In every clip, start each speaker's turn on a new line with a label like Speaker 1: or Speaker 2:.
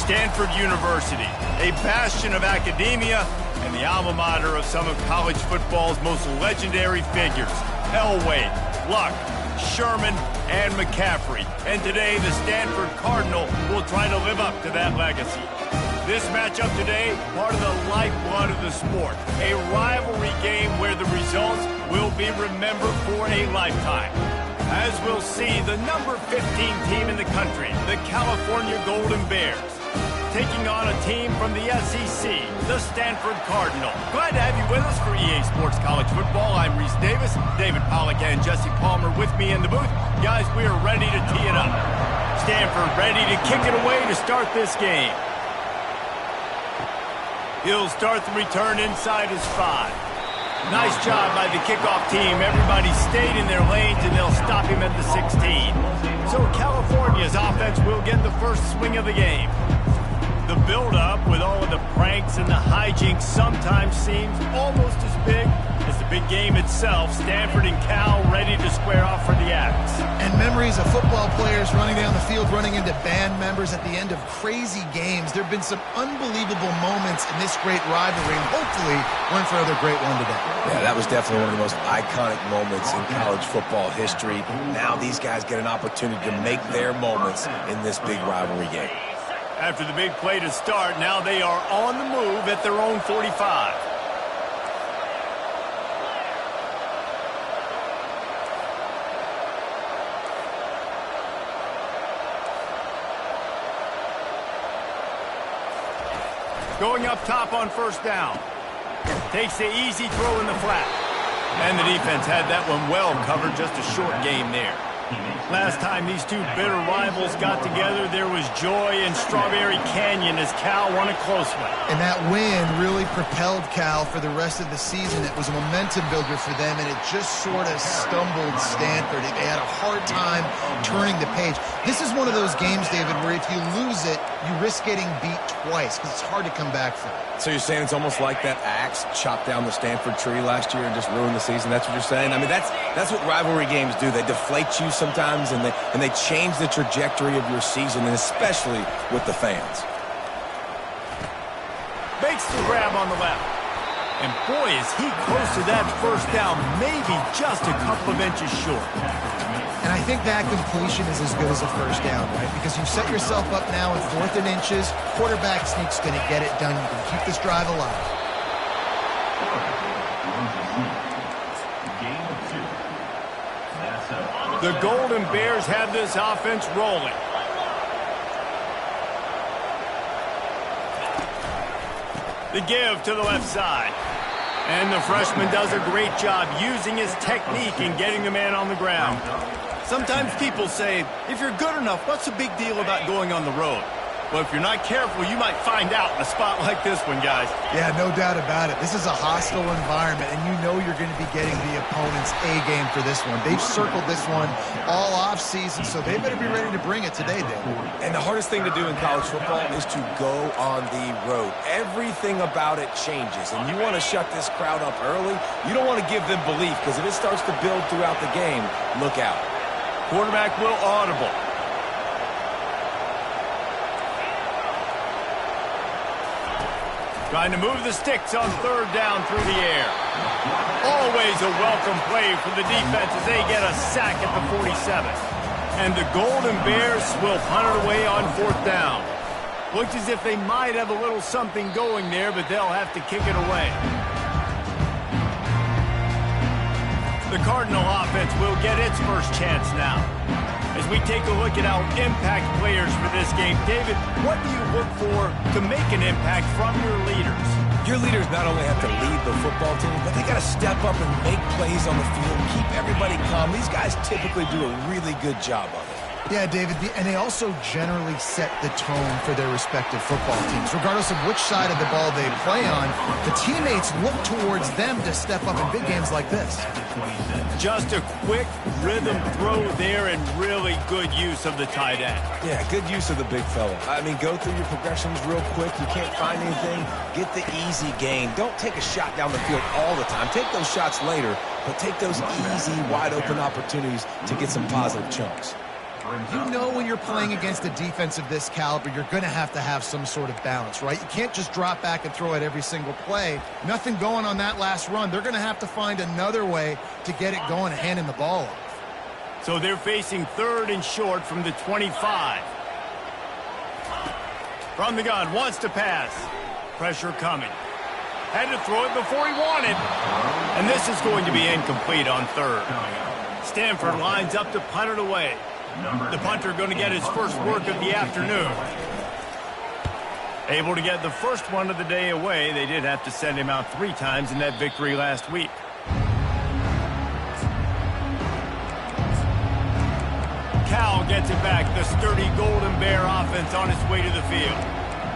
Speaker 1: Stanford University, a bastion of academia and the alma mater of some of college football's most legendary figures, Elway, Luck, Sherman, and McCaffrey. And today, the Stanford Cardinal will try to live up to that legacy. This matchup today, part of the lifeblood of the sport, a rivalry game where the results will be remembered for a lifetime. As we'll see, the number 15 team in the country, the California Golden Bears, taking on a team from the SEC, the Stanford Cardinal. Glad to have you with us for EA Sports College Football. I'm Reese Davis, David Pollack and Jesse Palmer with me in the booth. Guys, we are ready to tee it up. Stanford ready to kick it away to start this game. He'll start the return inside his 5. Nice job by the kickoff team. Everybody stayed in their lanes, and they'll stop him at the 16. So California's offense will get the first swing of the game. The build-up with all of the pranks and the hijinks sometimes seems almost as big as the big game itself. Stanford and Cal ready to square off for the Axe.
Speaker 2: And memories of football players running down the field, running into band members at the end of crazy games. There have been some unbelievable moments in this great rivalry, and hopefully one for another great one today.
Speaker 3: Yeah, that was definitely one of the most iconic moments in college football history. Now these guys get an opportunity to make their moments in this big rivalry game.
Speaker 1: After the big play to start, now they are on the move at their own 45. Going up top on first down. Takes the easy throw in the flat. And the defense had that one well covered, just a short game there. Last time these two bitter rivals got together, there was joy in Strawberry Canyon as Cal won a close one.
Speaker 2: And that win really propelled Cal for the rest of the season. It was a momentum builder for them, and it just sort of stumbled Stanford. They had a hard time turning the page. This is one of those games, David, where if you lose it, you risk getting beat twice because it's hard to come back from.
Speaker 3: So you're saying it's almost like that axe chopped down the Stanford tree last year and just ruined the season? That's what you're saying? I mean, that's what rivalry games do. They deflate you sometimes, and they change the trajectory of your season, and especially with the fans.
Speaker 1: Makes the grab on the left. And boy, is he close to that first down, maybe just a couple of inches short.
Speaker 2: And I think that completion is as good as a first down, right? Because you set yourself up now in 4th and inches. Quarterback sneak's going to get it done. You can keep this drive alive.
Speaker 1: The Golden Bears have this offense rolling. The give to the left side. And the freshman does a great job using his technique and getting the man on the ground. Sometimes people say, if you're good enough, what's the big deal about going on the road? Well, if you're not careful, you might find out in a spot like this one, guys.
Speaker 2: Yeah, no doubt about it. This is a hostile environment, and you know you're going to be getting the opponent's A-game for this one. They've circled this one all off-season, so they better be ready to bring it today, David.
Speaker 3: And the hardest thing to do in college football is to go on the road. Everything about it changes, and you want to shut this crowd up early. You don't want to give them belief, because if it starts to build throughout the game, look out.
Speaker 1: Quarterback will audible. Trying to move the sticks on 3rd down through the air. Always a welcome play for the defense as they get a sack at the 47. And the Golden Bears will punt it away on 4th down. Looks as if they might have a little something going there, but they'll have to kick it away. The Cardinal offense will get its first chance now. As we take a look at our impact players for this game, David, what do you look for to make an impact from your leaders?
Speaker 3: Your leaders not only have to lead the football team, but they got to step up and make plays on the field, keep everybody calm. These guys typically do a really good job of it.
Speaker 2: Yeah, David, and they also generally set the tone for their respective football teams. Regardless of which side of the ball they play on, the teammates look towards them to step up in big games like this.
Speaker 1: Just a quick rhythm throw there and really good use of the tight end.
Speaker 3: Yeah, good use of the big fella. I mean, go through your progressions real quick. You can't find anything. Get the easy gain. Don't take a shot down the field all the time. Take those shots later, but take those easy, wide-open opportunities to get some positive chunks.
Speaker 2: You know when you're playing against a defense of this caliber, you're going to have some sort of balance, right? You can't just drop back and throw it every single play. Nothing going on that last run. They're going to have to find another way to get it going and hand him the ball off.
Speaker 1: So they're facing 3rd and short from the 25. From the gun, wants to pass. Pressure coming. Had to throw it before he wanted. And this is going to be incomplete on 3rd. Stanford lines up to punt it away. The punter going to get his first work of the afternoon. Able to get the first one of the day away. They did have to send him out 3 times in that victory last week. Cal gets it back. The sturdy Golden Bear offense on its way to the field.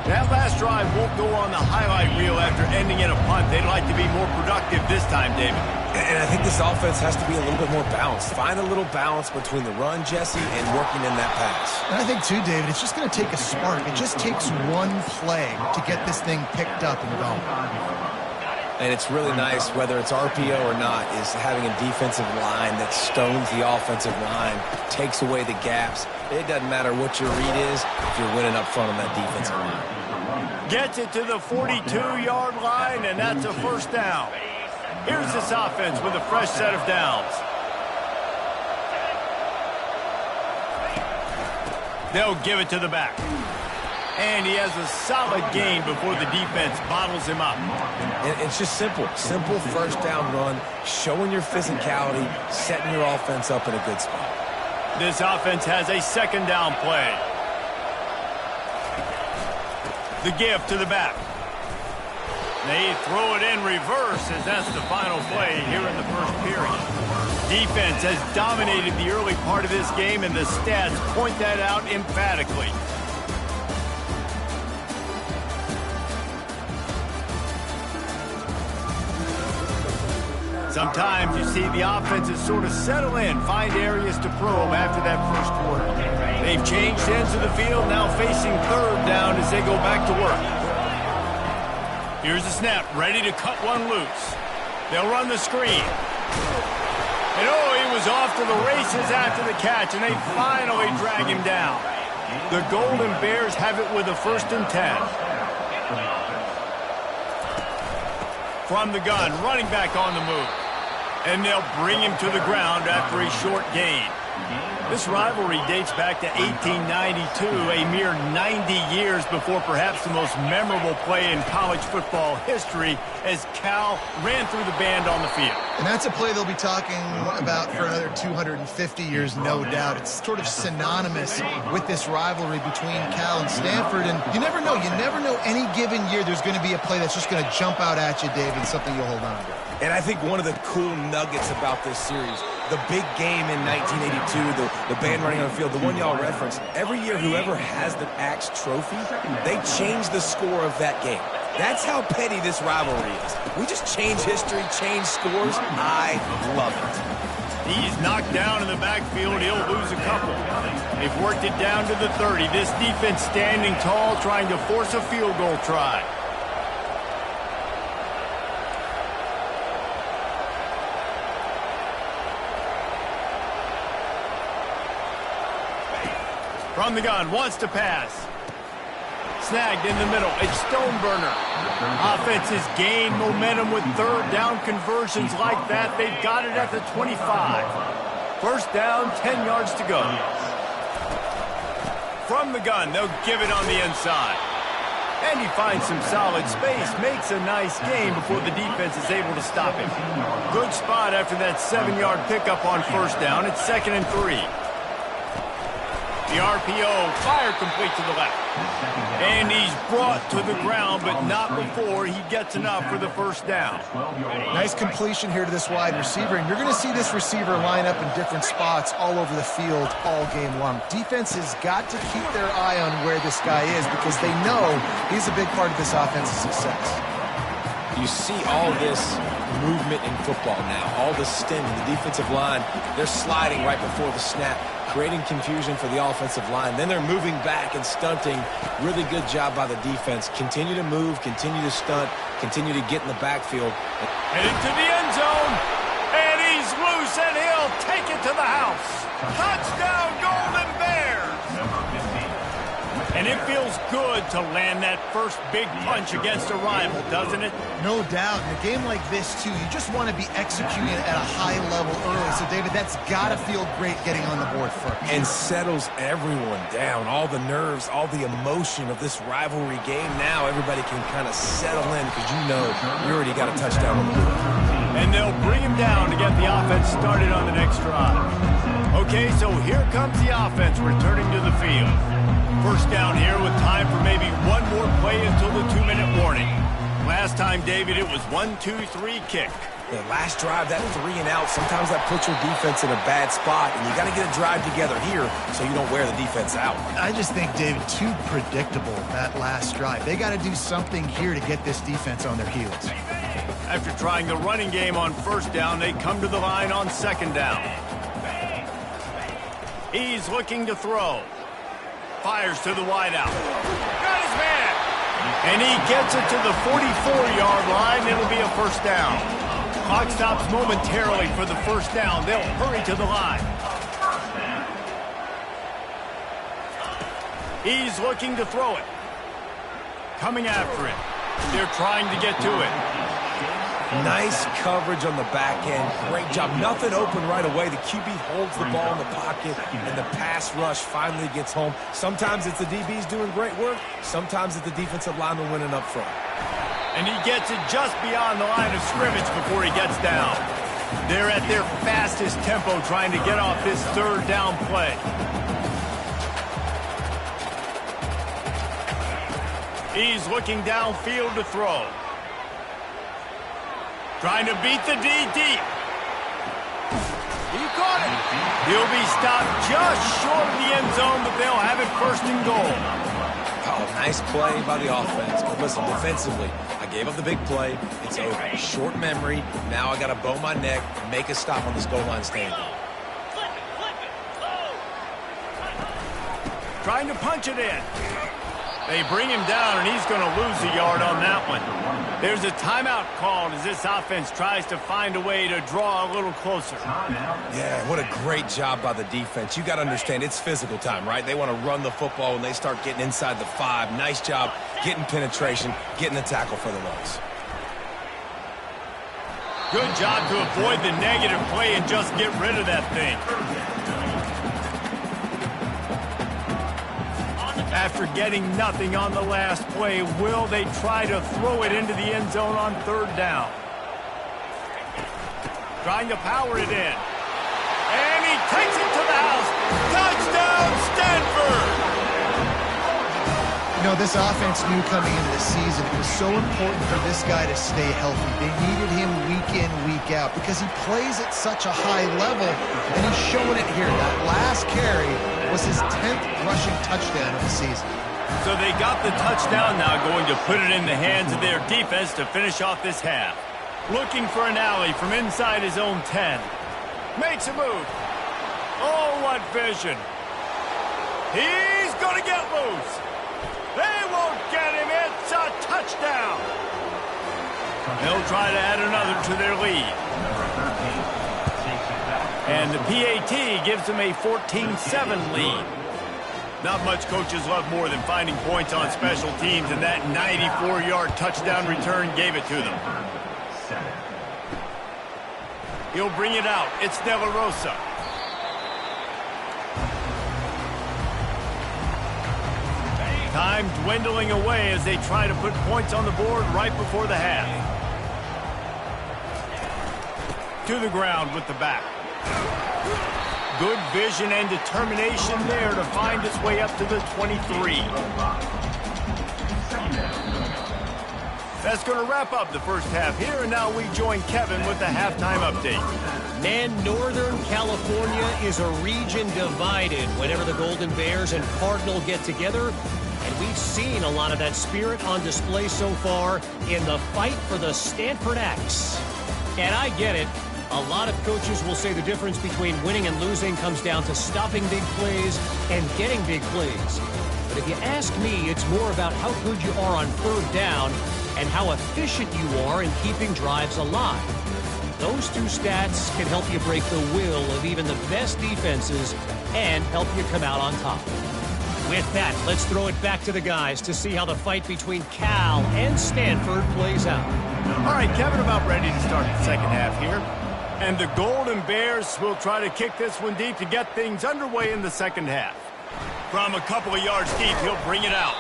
Speaker 1: That last drive won't go on the highlight reel after ending in a punt. They'd like to be more productive this time, David.
Speaker 3: And I think this offense has to be a little bit more balanced. Find a little balance between the run, Jesse, and working in that pass.
Speaker 2: And I think, too, David, it's just going to take a spark. It just takes one play to get this thing picked up and going.
Speaker 3: And it's really nice, whether it's RPO or not, is having a defensive line that stones the offensive line, takes away the gaps. It doesn't matter what your read is if you're winning up front on that defensive line.
Speaker 1: Gets it to the 42-yard line, and that's a first down. Here's this offense with a fresh set of downs. They'll give it to the back. And he has a solid gain before the defense bottles him up.
Speaker 3: And it's just simple. Simple first down run, showing your physicality, setting your offense up in a good spot.
Speaker 1: This offense has a second down play. The give to the back. They throw it in reverse as that's the final play here in the first period. Defense has dominated the early part of this game, and the stats point that out emphatically. Sometimes you see the offenses sort of settle in, find areas to probe after that first quarter. They've changed ends of the field, now facing 3rd down as they go back to work. Here's the snap, ready to cut one loose. They'll run the screen. And he was off to the races after the catch, and they finally drag him down. The Golden Bears have it with a 1st and 10. From the gun, running back on the move. And they'll bring him to the ground after a short gain. This rivalry dates back to 1892, a mere 90 years before perhaps the most memorable play in college football history as Cal ran through the band on the field.
Speaker 2: And that's a play they'll be talking about for another 250 years, no doubt. It's sort of synonymous with this rivalry between Cal and Stanford. And you never know. You never know any given year there's going to be a play that's just going to jump out at you, David, something you'll hold on to.
Speaker 3: And I think one of the cool nuggets about this series, the big game in 1982, the band running on the field, the one y'all referenced, every year whoever has the Axe Trophy, they change the score of that game. That's how petty this rivalry is. We just change history, change scores. I love it.
Speaker 1: He's knocked down in the backfield. He'll lose a couple. They've worked it down to the 30. This defense standing tall, trying to force a field goal try. From the gun, wants to pass. Snagged in the middle. It's Stoneburner. Offense has gained momentum with 3rd down conversions like that. They've got it at the 25. First down, 10 yards to go. From the gun, they'll give it on the inside. And he finds some solid space, makes a nice gain before the defense is able to stop him. Good spot after that 7-yard pickup on first down. It's 2nd and 3. The RPO, fire complete to the left. And he's brought to the ground, but not before he gets enough for the first down.
Speaker 2: Nice completion here to this wide receiver, and you're going to see this receiver line up in different spots all over the field all game long. Defense has got to keep their eye on where this guy is because they know he's a big part of this offense's success.
Speaker 3: You see all this movement in football now, all the stem in the defensive line. They're sliding right before the snap, creating confusion for the offensive line. Then they're moving back and stunting. Really good job by the defense. Continue to move, continue to stunt, continue to get in the backfield.
Speaker 1: Heading to the end zone, and he's loose, and he'll take it to the house. Touchdown, Golden Bears! And it feels good to land that first big punch against a rival, doesn't it?
Speaker 2: No doubt. In a game like this, too, you just want to be executing at a high level early. So, David, that's got to feel great getting on the board first.
Speaker 3: And settles everyone down. All the nerves, all the emotion of this rivalry game. Now everybody can kind of settle in because you know you already got a touchdown on the board.
Speaker 1: And they'll bring him down to get the offense started on the next drive. Okay, so here comes the offense returning to the field. First down here with time for maybe one more play until the 2-minute warning. Last time, David, it was 1-2-3 kick.
Speaker 3: The last drive, that 3 and out, sometimes that puts your defense in a bad spot, and you got to get a drive together here so you don't wear the defense out.
Speaker 2: I just think, David, too predictable, that last drive. They got to do something here to get this defense on their heels.
Speaker 1: After trying the running game on first down, they come to the line on second down. He's looking to throw. Fires to the wideout. Got his man! And he gets it to the 44-yard line. It'll be a first down. Clock stops momentarily for the first down. They'll hurry to the line. He's looking to throw it. Coming after it. They're trying to get to it.
Speaker 3: Nice coverage on the back end. Great job. Nothing open right away. The QB holds the ball in the pocket, and the pass rush finally gets home. Sometimes it's the DBs doing great work. Sometimes it's the defensive lineman winning up front.
Speaker 1: And he gets it just beyond the line of scrimmage before he gets down. They're at their fastest tempo trying to get off this third down play. He's looking downfield to throw. Trying to beat the D deep. He caught it. He'll be stopped just short of the end zone, but they'll have it first and goal.
Speaker 3: Oh, nice play by the offense. But listen, defensively, I gave up the big play. It's over. Short memory. Now I got to bow my neck and make a stop on this goal line stand.
Speaker 1: Trying to punch it in. They bring him down, and he's going to lose a yard on that one. There's a timeout called as this offense tries to find a way to draw a little closer.
Speaker 3: Yeah, what a great job by the defense. You got to understand, it's physical time, right? They want to run the football when they start getting inside the 5. Nice job getting penetration, getting the tackle for the loss.
Speaker 1: Good job to avoid the negative play and just get rid of that thing. After getting nothing on the last play, will they try to throw it into the end zone on third down? Trying to power it in. And he takes it to the house. Touchdown, Stanford!
Speaker 2: You know, this offense knew coming into the season it was so important for this guy to stay healthy. They needed him week in, week out because he plays at such a high level, and he's showing it here. That last carry was his 10th rushing touchdown of the season.
Speaker 1: So they got the touchdown, now going to put it in the hands of their defense to finish off this half. Looking for an alley from inside his own 10. Makes a move. Oh, what vision. He's going to get loose. They won't get him. It's a touchdown. They'll try to add another to their lead. And the PAT gives them a 14-7 lead. Not much coaches love more than finding points on special teams, and that 94-yard touchdown return gave it to them. He'll bring it out. It's De La Rosa. Time dwindling away as they try to put points on the board right before the half. To the ground with the back. Good vision and determination there to find its way up to the 23. That's going to wrap up the first half here, and now we join Kevin with the halftime update.
Speaker 4: Man, Northern California is a region divided whenever the Golden Bears and Cardinal get together. And we've seen a lot of that spirit on display so far in the fight for the Stanford Axe. And I get it. A lot of coaches will say the difference between winning and losing comes down to stopping big plays and getting big plays. But if you ask me, it's more about how good you are on third down and how efficient you are in keeping drives alive. Those two stats can help you break the will of even the best defenses and help you come out on top. With that, let's throw it back to the guys to see how the fight between Cal and Stanford plays out.
Speaker 1: All right, Kevin, about ready to start the second half here. And the Golden Bears will try to kick this one deep to get things underway in the second half. From a couple of yards deep, he'll bring it out.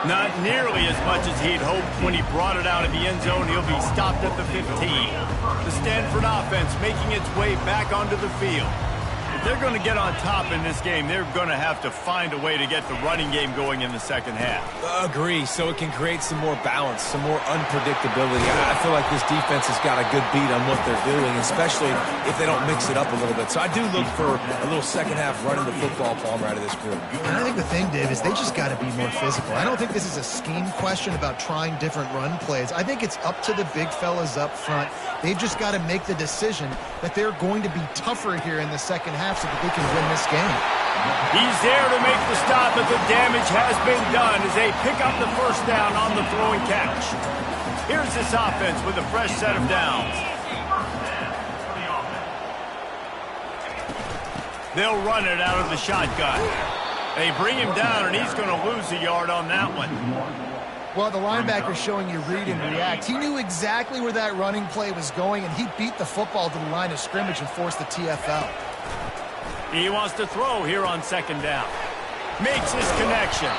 Speaker 1: Not nearly as much as he'd hoped when he brought it out of the end zone. He'll be stopped at the 15. The Stanford offense making its way back onto the field. If they're going to get on top in this game, they're going to have to find a way to get the running game going in the second half.
Speaker 3: Agree, so it can create some more balance, some more unpredictability. I feel like this defense has got a good beat on what they're doing, especially if they don't mix it up a little bit. So I do look for a little second half running the football, Palmer, out of this group.
Speaker 2: And I think the thing, Dave, is they just got to be more physical. I don't think this is a scheme question about trying different run plays. I think it's up to the big fellas up front. They've just got to make the decision that they're going to be tougher here in the second half so that they can win this game.
Speaker 1: He's there to make the stop, but the damage has been done as they pick up the first down on the throw and catch. Here's this offense with a fresh set of downs. They'll run it out of the shotgun. They bring him down, and he's going to lose a yard on that one.
Speaker 2: Well, the linebacker's showing you read and react. He knew exactly where that running play was going, and he beat the football to the line of scrimmage and forced the TFL.
Speaker 1: He wants to throw here on second down. Makes his connection.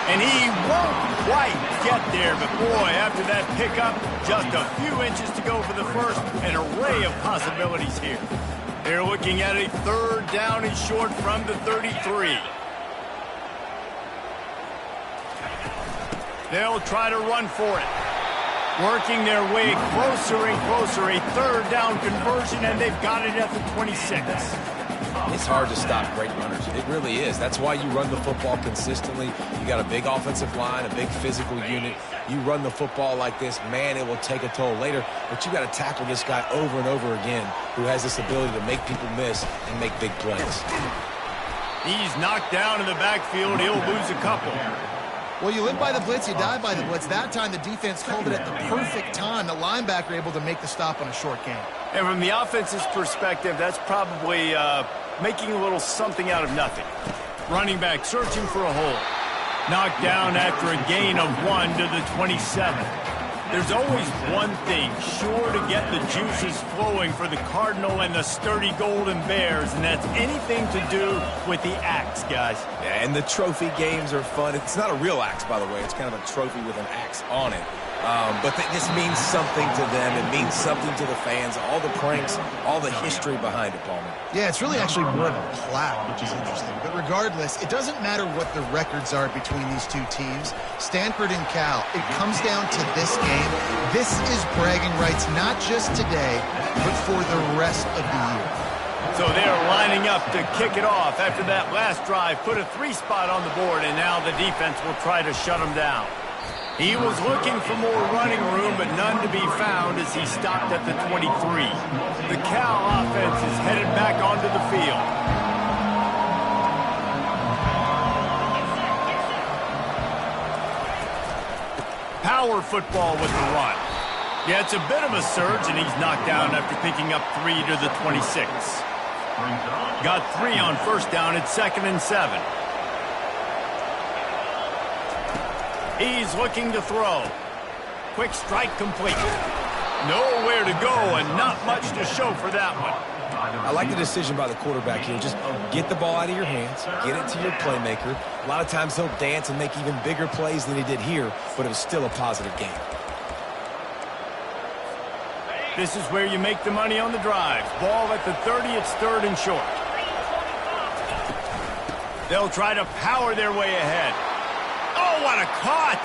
Speaker 1: And he won't quite get there, but boy, after that pickup, just a few inches to go for the first. An array of possibilities here. They're looking at a third down and short from the 33. They'll try to run for it. Working their way closer and closer. A third down conversion, and they've got it at the 26.
Speaker 3: It's hard to stop great runners. It really is. That's why you run the football consistently. You got a big offensive line, a big physical unit. You run the football like this, man, it will take a toll later. But you got to tackle this guy over and over again who has this ability to make people miss and make big plays.
Speaker 1: He's knocked down in the backfield. He'll lose a couple.
Speaker 2: Well, you live by the blitz, you die by the blitz. That time, the defense called it at the perfect time. The linebacker able to make the stop on a short gain.
Speaker 1: And from the offense's perspective, that's probably making a little something out of nothing. Running back searching for a hole. Knocked down after a gain of 1 to the 27. There's always one thing sure to get the juices flowing for the Cardinal and the sturdy Golden Bears, and that's anything to do with the axe, guys.
Speaker 3: Yeah, and the trophy games are fun. It's not a real axe, by the way. It's kind of a trophy with an axe on it. But this means something to them. It means something to the fans. All the pranks, all the history behind it, Palmer.
Speaker 2: Yeah, it's really actually more of a plaque, which is interesting. But regardless, it doesn't matter what the records are between these two teams. Stanford and Cal, it comes down to this game. This is bragging rights, not just today, but for the rest of the year.
Speaker 1: So they're lining up to kick it off after that last drive. Put a 3-spot on the board, and now the defense will try to shut them down. He was looking for more running room, but none to be found as he stopped at the 23. The Cal offense is headed back onto the field. Power football with the run. Yeah, it's a bit of a surge, and he's knocked down after picking up 3 to the 26. Got 3 on first down at 2nd and 7. He's looking to throw. Quick strike complete. Nowhere to go and not much to show for that one.
Speaker 3: I like the decision by the quarterback here. Just get the ball out of your hands, get it to your playmaker. A lot of times he'll dance and make even bigger plays than he did here, but it was still a positive game.
Speaker 1: This is where you make the money on the drives. Ball at the 30, it's 3rd and short. They'll try to power their way ahead. Oh, what a caught!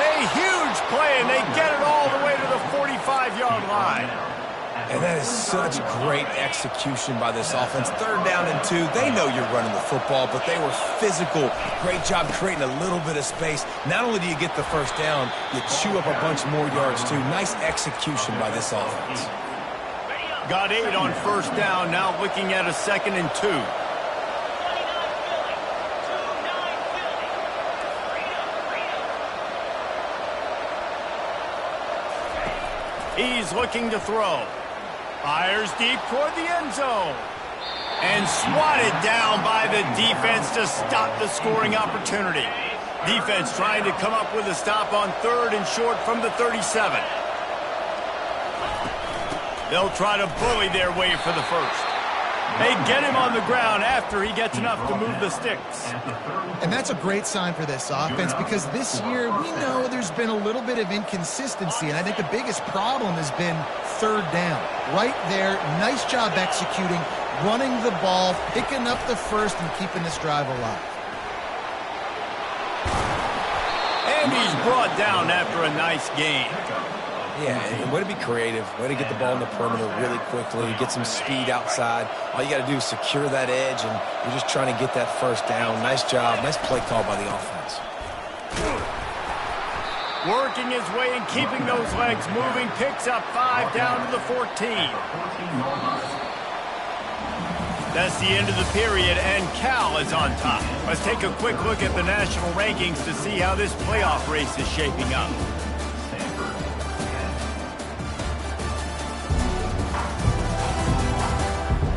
Speaker 1: A huge play, and they get it all the way to the 45-yard line.
Speaker 3: And that is such great execution by this offense. 3rd down and 2. They know you're running the football, but they were physical. Great job creating a little bit of space. Not only do you get the first down, you chew up a bunch more yards, too. Nice execution by this offense.
Speaker 1: Got 8 on first down, now looking at a 2nd and 2. He's looking to throw. Fires deep toward the end zone. And swatted down by the defense to stop the scoring opportunity. Defense trying to come up with a stop on 3rd and short from the 37. They'll try to bully their way for the first. They get him on the ground after he gets enough to move the sticks.
Speaker 2: And that's a great sign for this offense because this year we know there's been a little bit of inconsistency, and I think the biggest problem has been 3rd down. Right there, nice job executing, running the ball, picking up the first, and keeping this drive alive.
Speaker 1: And he's brought down after a nice gain.
Speaker 3: Yeah, and way to be creative, way to get the ball in the perimeter really quickly, get some speed outside. All you got to do is secure that edge, and you're just trying to get that first down. Nice job, nice play call by the offense.
Speaker 1: Working his way and keeping those legs moving, picks up 5 down to the 14. That's the end of the period, and Cal is on top. Let's take a quick look at the national rankings to see how this playoff race is shaping up.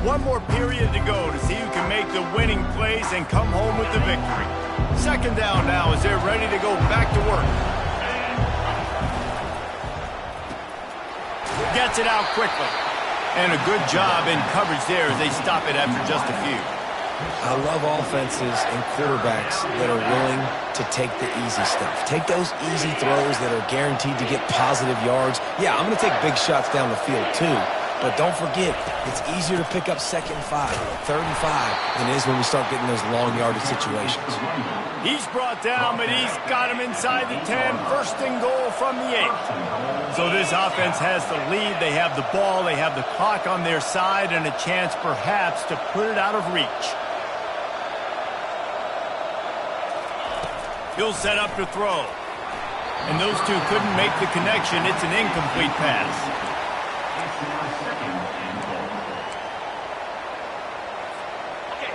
Speaker 1: One more period to go to see who can make the winning plays and come home with the victory. 2nd down now as they're ready to go back to work. Gets it out quickly. And a good job in coverage there as they stop it after just a few.
Speaker 3: I love offenses and quarterbacks that are willing to take the easy stuff. Take those easy throws that are guaranteed to get positive yards. Yeah, I'm going to take big shots down the field too. But don't forget, it's easier to pick up 2nd and 5, 3rd and 5 than it is when we start getting those long yardage situations.
Speaker 1: He's brought down, but he's got him inside the 10. 1st and goal from the 8. So this offense has the lead. They have the ball. They have the clock on their side and a chance perhaps to put it out of reach. He'll set up to throw. And those two couldn't make the connection. It's an incomplete pass.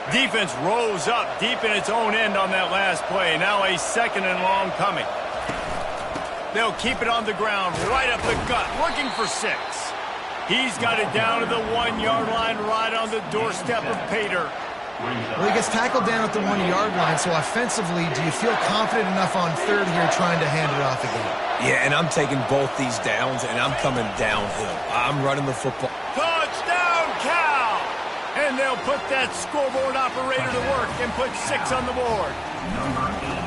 Speaker 1: Defense rose up deep in its own end on that last play. Now a 2nd and long coming. They'll keep it on the ground, right up the gut, looking for 6. He's got it down to the 1-yard line, right on the doorstep of Pater.
Speaker 2: Well, he gets tackled down at the 1-yard line, so offensively, do you feel confident enough on 3rd here trying to hand it off again?
Speaker 3: Yeah, and I'm taking both these downs, and I'm coming downhill. I'm running the football.
Speaker 1: Touchdown, Cal! And they'll put that scoreboard operator to work and put 6 on the board.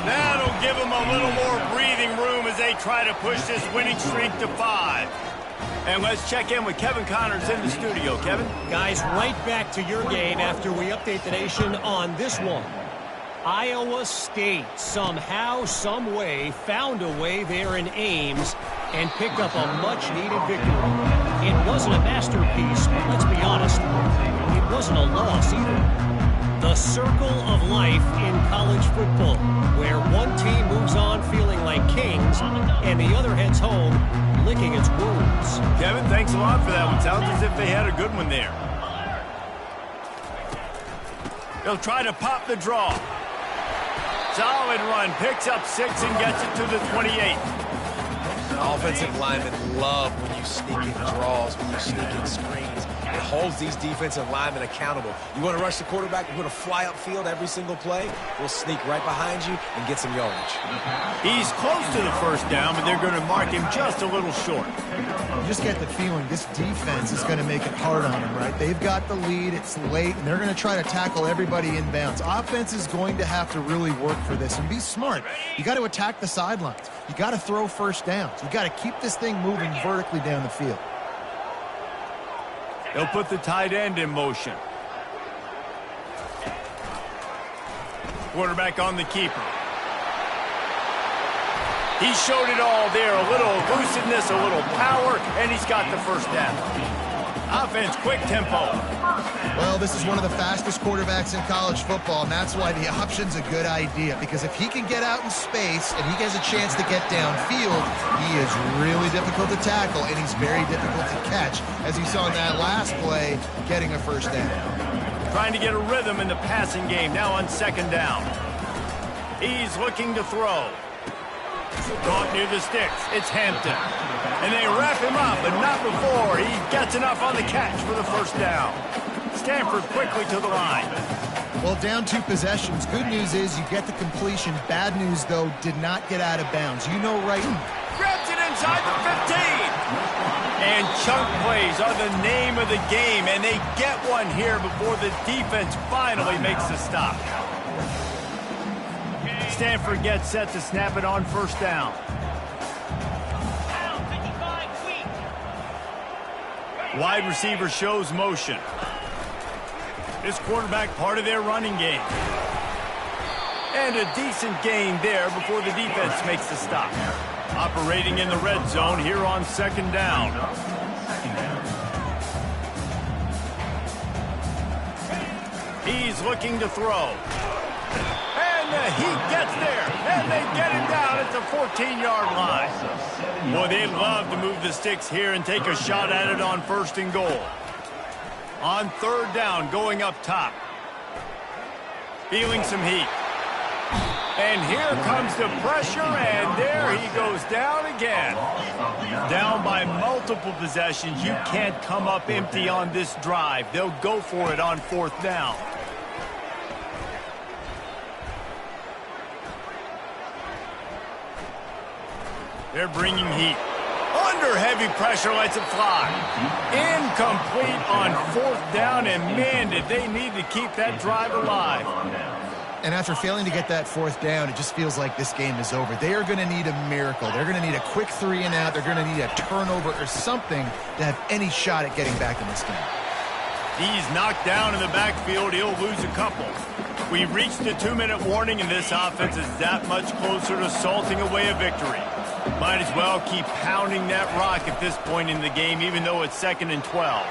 Speaker 1: That'll give them a little more breathing room as they try to push this winning streak to 5. And let's check in with Kevin Connors in the studio. Kevin?
Speaker 4: Guys, right back to your game after we update the nation on this one. Iowa State somehow, some way, found a way there in Ames and picked up a much-needed victory. It wasn't a masterpiece, but let's be honest, it wasn't a loss either. The circle of life in college football, where one team moves on feeling like kings and the other heads home licking its wounds.
Speaker 1: Kevin, thanks a lot for that one. Sounds as if they had a good one there. They'll try to pop the draw. Solid run, picks up 6 and gets it to the 28.
Speaker 3: Offensive linemen love when you sneak in draws, when you sneak in screens. It holds these defensive linemen accountable. You want to rush the quarterback, you want to fly upfield every single play, we'll sneak right behind you and get some yardage.
Speaker 1: He's close to the 1st down, but they're going to mark him just a little short.
Speaker 2: You just get the feeling this defense is going to make it hard on them, right? They've got the lead, it's late, and they're going to try to tackle everybody inbounds. Offense is going to have to really work for this and be smart. You got to attack the sidelines. You got to throw 1st downs. You got to keep this thing moving vertically down the field.
Speaker 1: They'll put the tight end in motion. Quarterback on the keeper. He showed it all there. A little elusiveness, a little power, and he's got the 1st down. Offense, quick tempo.
Speaker 2: Well, this is one of the fastest quarterbacks in college football, and that's why the option's a good idea. Because if he can get out in space and he has a chance to get downfield, he is really difficult to tackle, and he's very difficult to catch, as you saw in that last play, getting a 1st down.
Speaker 1: Trying to get a rhythm in the passing game, now on 2nd down. He's looking to throw. Caught near the sticks. It's Hampton. And they wrap him up, but not before he gets enough on the catch for the 1st down. Stanford quickly to the line.
Speaker 2: Well, down 2 possessions. Good news is you get the completion. Bad news, though, did not get out of bounds. You know right.
Speaker 1: Grabs it inside the 15. And chunk plays are the name of the game, and they get one here before the defense finally makes the stop. Stanford gets set to snap it on first down. Wide receiver shows motion. This quarterback part of their running game. And a decent gain there before the defense makes the stop. Operating in the red zone here on second down. He's looking to throw. And he gets there. And they get him down at the 14-yard line. Boy, they'd love to move the sticks here and take a shot at it on first and goal. On third down, going up top. Feeling some heat. And here comes the pressure, and there he goes down again. Down by multiple possessions. You can't come up empty on this drive. They'll go for it on fourth down. They're bringing heat. Under heavy pressure, lets it fly. Incomplete on fourth down, and man, did they need to keep that drive alive.
Speaker 2: And after failing to get that fourth down, it just feels like this game is over. They are going to need a miracle. They're going to need a quick 3 and out. They're going to need a turnover or something to have any shot at getting back in this game.
Speaker 1: He's knocked down in the backfield. He'll lose a couple. We've reached the 2-minute warning, and this offense is that much closer to salting away a victory. Might as well keep pounding that rock at this point in the game, even though it's 2nd and 12.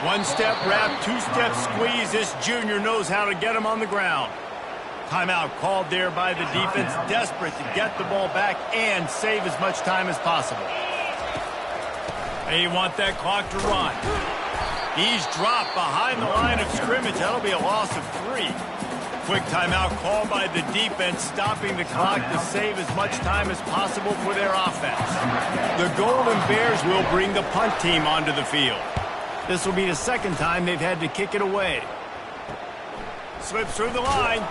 Speaker 1: 1-step wrap, 2-step squeeze. This junior knows how to get him on the ground. Timeout called there by the defense, desperate to get the ball back and save as much time as possible. They want that clock to run. He's dropped behind the line of scrimmage. That'll be a loss of 3. Quick timeout called by the defense, stopping the clock to save as much time as possible for their offense. The Golden Bears will bring the punt team onto the field. This will be the second time they've had to kick it away. Slips through the line.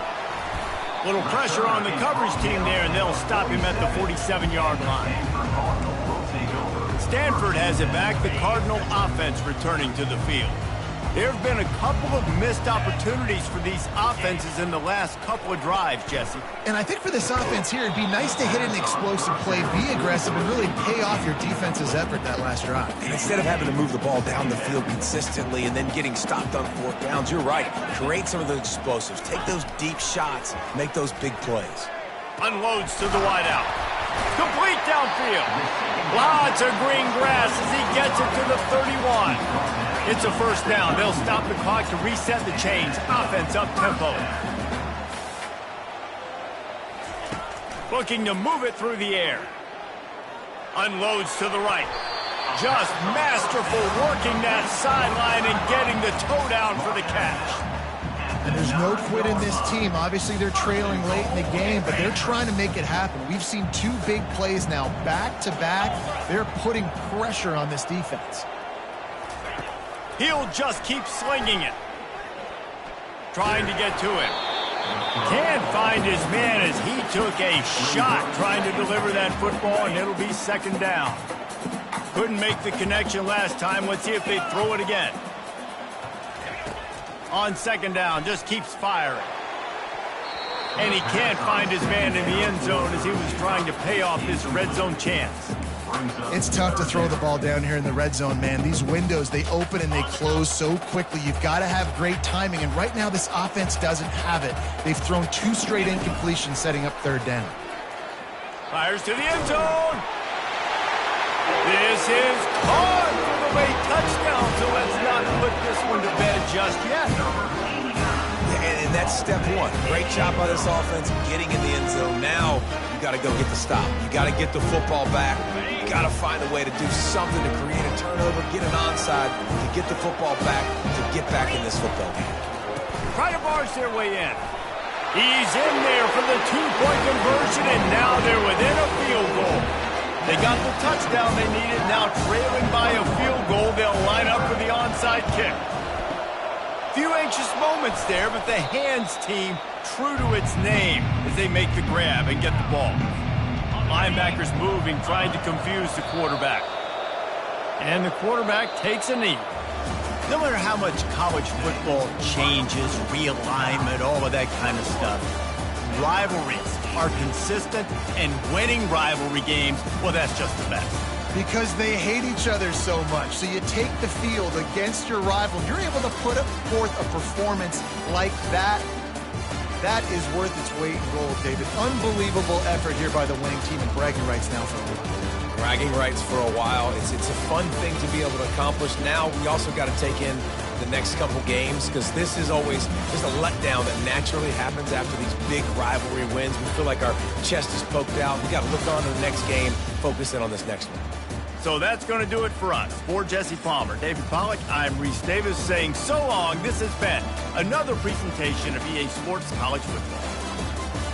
Speaker 1: Little pressure on the coverage team there, and they'll stop him at the 47-yard line. Stanford has it back. The Cardinal offense returning to the field. There have been a couple of missed opportunities for these offenses in the last couple of drives, Jesse.
Speaker 2: And I think for this offense here, it'd be nice to hit an explosive play, be aggressive, and really pay off your defense's effort that last drive.
Speaker 3: And instead of having to move the ball down the field consistently and then getting stopped on fourth downs, you're right. Create some of those explosives. Take those deep shots. Make those big plays.
Speaker 1: Unloads to the wideout. Complete downfield. Lots of green grass as he gets it to the 31. It's a first down. They'll stop the clock to reset the chains. Offense up-tempo. Looking to move it through the air. Unloads to the right. Just masterful working that sideline and getting the toe down for the catch.
Speaker 2: And there's no quit in this team. Obviously, they're trailing late in the game, but they're trying to make it happen. We've seen 2 big plays now, back-to-back. They're putting pressure on this defense.
Speaker 1: He'll just keep slinging it. Trying to get to it. Can't find his man as he took a shot trying to deliver that football, and it'll be second down. Couldn't make the connection last time. Let's see if they throw it again. On second down, just keeps firing. And he can't find his man in the end zone as he was trying to pay off this red zone chance.
Speaker 2: It's tough to throw the ball down here in the red zone, man. These windows, they open and they close so quickly. You've got to have great timing, and right now this offense doesn't have it. They've thrown 2 straight incompletions setting up third down.
Speaker 1: Fires to the end zone. This is caught for the late touchdown, so let's not put this one to bed just yet.
Speaker 3: Yeah, and that's step 1. Great job by this offense getting in the end zone. Now you got to go get the stop. You got to get the football back. You got to find a way to do something to create a turnover, get an onside, to get the football back, to get back in this football game.
Speaker 1: Try to barge their way in. He's in there for the 2-point conversion, and now they're within a field goal. They got the touchdown they needed. Now trailing by a field goal, they'll line up for the onside kick. Few anxious moments there, but the hands team true to its name as they make the grab and get the ball. Linebackers moving, trying to confuse the quarterback. And the quarterback takes a knee. No matter how much college football changes, realignment, all of that kind of stuff, rivalries are consistent, and winning rivalry games, well, that's just the best.
Speaker 2: Because they hate each other so much. So you take the field against your rival. You're able to put forth a performance like that. That is worth its weight in gold, David. Unbelievable effort here by the winning team, and bragging rights now for a while.
Speaker 3: Bragging rights for a while. It's a fun thing to be able to accomplish. Now we also got to take in the next couple games, because this is always just a letdown that naturally happens after these big rivalry wins. We feel like our chest is poked out. We got to look on to the next game, focus in on this next one.
Speaker 1: So that's going to do it for us. For Jesse Palmer, David Pollack, I'm Reese Davis saying so long. This has been another presentation of EA Sports College Football.